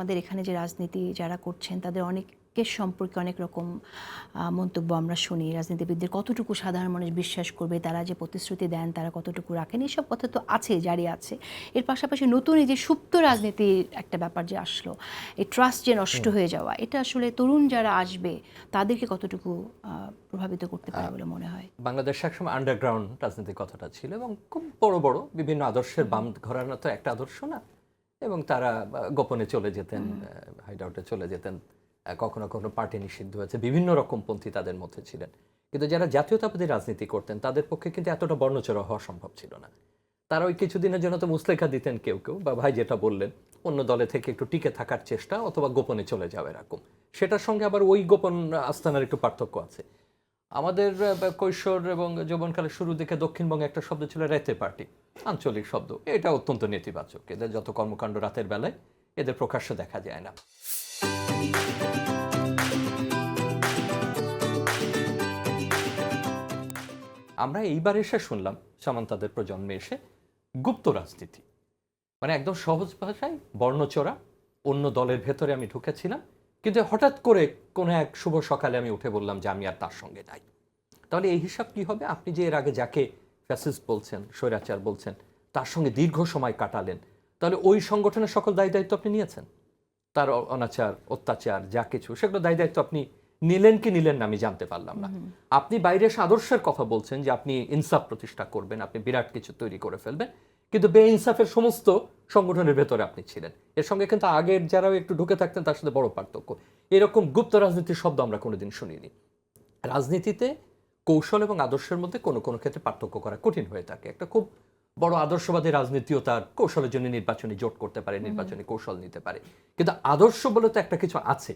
আমাদের এখানে যে রাজনীতি যারা করছেন তাদের অনেকের সম্পর্কে অনেক রকম মন্তব্য আমরা শুনি। রাজনীতিবিদদের কতটুকু সাধারণ মানুষ বিশ্বাস করবে, তারা যে প্রতিশ্রুতি দেন তারা কতটুকু রাখেন, এইসব কথা তো আছে, জারি আছে। এর পাশাপাশি নতুন এই যে সুপ্ত রাজনীতির একটা ব্যাপার যে আসলো, এই ট্রাস্ট যে নষ্ট হয়ে যাওয়া, এটা আসলে তরুণ যারা আসবে তাদেরকে কতটুকু প্রভাবিত করতে পারে বলে মনে হয়? বাংলাদেশে একসময় আন্ডারগ্রাউন্ড রাজনীতির কথাটা ছিল এবং খুব বড় বড় বিভিন্ন আদর্শের বাম ঘরানা তো একটা আদর্শ না, এবং তারা গোপনে চলে যেতেন, হাইড আউটে চলে যেতেন, কখনো কখনো পার্টি নিষিদ্ধ হয়েছে, বিভিন্ন রকম পন্থী তাদের মধ্যে ছিলেন। কিন্তু যারা জাতীয়তাবাদী রাজনীতি করতেন তাদের পক্ষে কিন্তু এতটা বর্ণচড়া হওয়া সম্ভব ছিল না। তারা ওই কিছুদিনের জন্য তো মুসলেখা দিতেন কেউ কেউ, বা ভাই যেটা বললেন অন্য দলে থেকে একটু টিকে থাকার চেষ্টা অথবা গোপনে চলে যাওয়া এরকম। সেটার সঙ্গে আবার ওই গোপন আস্থানার একটু পার্থক্য আছে। আমাদের কৈশোর এবং যৌবনকালের শুরুর দিকে দক্ষিণবঙ্গে একটা শব্দ ছিল রাতে পার্টি, আঞ্চলিক শব্দ। এটা অত্যন্ত নেতিবাচক। এদের যত কর্মকাণ্ড রাতের বেলায়, এদের প্রকাশ্যে দেখা যায় না। আমরা এইবার এসে শুনলাম সামান্তাদের প্রজন্মে এসে গুপ্ত রাজনীতি, মানে একদম সহজ ভাষায় বর্ণচোরা। অন্য দলের ভেতরে আমি ঢুকেছিলাম, কিন্তু হঠাৎ করে কোনো এক শুভ সকালে আমি উঠে বললাম যে আমি আর তার সঙ্গে নাই। তাহলে এই হিসাব কি হবে? আপনি যে এর আগে যাকে ফ্যাসিস্ট বলছেন, স্বৈরাচার বলছেন, তার সঙ্গে দীর্ঘ সময় কাটালেন, তাহলে ওই সংগঠনের সকল দায় দায়িত্ব আপনি নিয়েছেন। তার অনাচার, অত্যাচার যা কিছু, সেগুলো দায় দায়িত্ব আপনি নিলেন কি নিলেন না আমি জানতে পারলাম না। আপনি বাইরে এসে আদর্শের কথা বলছেন যে আপনি ইনসাফ প্রতিষ্ঠা করবেন, আপনি বিরাট কিছু তৈরি করে ফেলবেন, কিন্তু বেইনসাফের সমস্ত সংগঠনের ভেতরে আপনি ছিলেন। এর সঙ্গে কিন্তু আগের যারাও একটু ঢুকে থাকতেন তার সাথে বড় পার্থক্য। এরকম গুপ্ত রাজনীতির শব্দ আমরা কোনোদিন শুনিনি। রাজনীতিতে কৌশল এবং আদর্শের মধ্যে কোনো কোনো ক্ষেত্রে পার্থক্য করা কঠিন হয়ে থাকে। একটা খুব বড় আদর্শবাদী রাজনীতিও তার কৌশলের জন্য নির্বাচনী জোট করতে পারে, নির্বাচনী কৌশল নিতে পারে, কিন্তু আদর্শ বলে তো একটা কিছু আছে,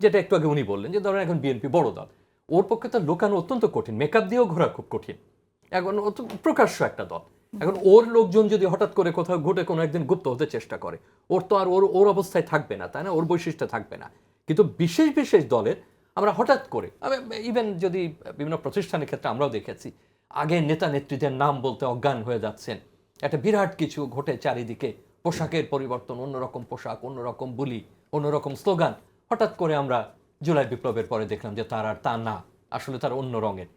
যেটা একটু আগে উনি বললেন যে ধরেন এখন বিএনপি বড় দল, ওর পক্ষে তো লুকানো অত্যন্ত কঠিন, মেকআপ দিয়েও ঘোরা খুব কঠিন। এখন ও তো প্রকাশ্য একটা দল, এখন ওর লোকজন যদি হঠাৎ করে কোথাও ঘটে কোনো একদিন গুপ্ত হতে চেষ্টা করে, ওর তো আর ওর অবস্থায় থাকবে না, তাই না? ওর বৈশিষ্ট্য থাকবে না। কিন্তু বিশেষ বিশেষ দলের আমরা হঠাৎ করে, ইভেন যদি বিভিন্ন প্রতিষ্ঠানের ক্ষেত্রে আমরাও দেখেছি, আগে নেতা নেত্রীদের নাম বলতে অজ্ঞান হয়ে যাচ্ছেন, একটা বিরাট কিছু ঘটে চারিদিকে, পোশাকের পরিবর্তন, অন্যরকম পোশাক, অন্যরকম বুলি, অন্যরকম স্লোগান। হঠাৎ করে আমরা জুলাই বিপ্লবের পরে দেখলাম যে তার আর তা না, আসলে তার অন্য রঙের।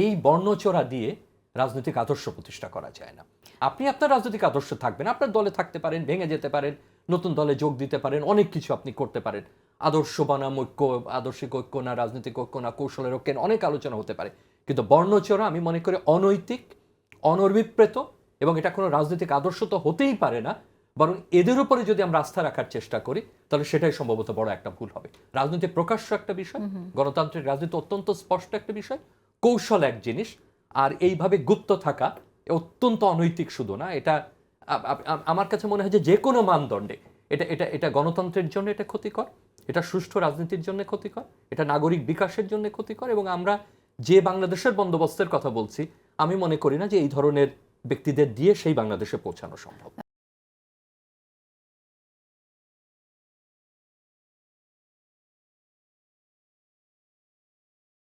এই বর্ণচোরা দিয়ে রাজনৈতিক আদর্শ প্রতিষ্ঠা করা যায় না। আপনি আপনার রাজনৈতিক আদর্শ থাকবেন, আপনার দলে থাকতে পারেন, ভেঙে যেতে পারেন, নতুন দলে যোগ দিতে পারেন, অনেক কিছু আপনি করতে পারেন। আদর্শ বানাম ঐক্য, আদর্শিক ঐক্য না রাজনৈতিক ঐক্য না কৌশলের ঐক্য, অনেক আলোচনা হতে পারে, কিন্তু বর্ণচোরা আমি মনে করি অনৈতিক, অনভিপ্রেত, এবং এটা কোনো রাজনৈতিক আদর্শ তো হতেই পারে না। বরং এদের উপরে যদি আমরা আস্থা রাখার চেষ্টা করি তাহলে সেটাই সম্ভবত বড় একটা ভুল হবে। রাজনীতি প্রকাশ্য একটা বিষয়, গণতান্ত্রিক রাজনীতি অত্যন্ত স্পষ্ট একটা বিষয়, কৌশল এক জিনিস, আর এইভাবে গুপ্ত থাকা অত্যন্ত অনৈতিক শুধু না, এটা আমার কাছে মনে হয় যে কোনো মানদণ্ডে এটা এটা এটা গণতন্ত্রের জন্য এটা ক্ষতিকর, এটা সুষ্ঠু রাজনীতির জন্য ক্ষতিকর, এটা নাগরিক বিকাশের জন্য ক্ষতিকর। এবং আমরা যে বাংলাদেশের বন্দোবস্তের কথা বলছি, আমি মনে করি না যে এই ধরনের ব্যক্তিদের দিয়ে সেই বাংলাদেশে পৌঁছানো সম্ভব।